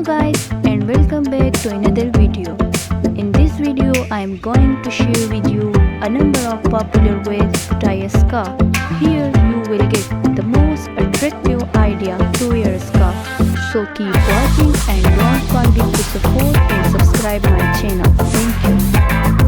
Hello guys, and welcome back to another video. In this video I am going to share with you a number of popular ways to tie a scarf. Here you will get the most attractive idea to wear a scarf. So keep watching and don't forget to support and subscribe my channel. Thank you.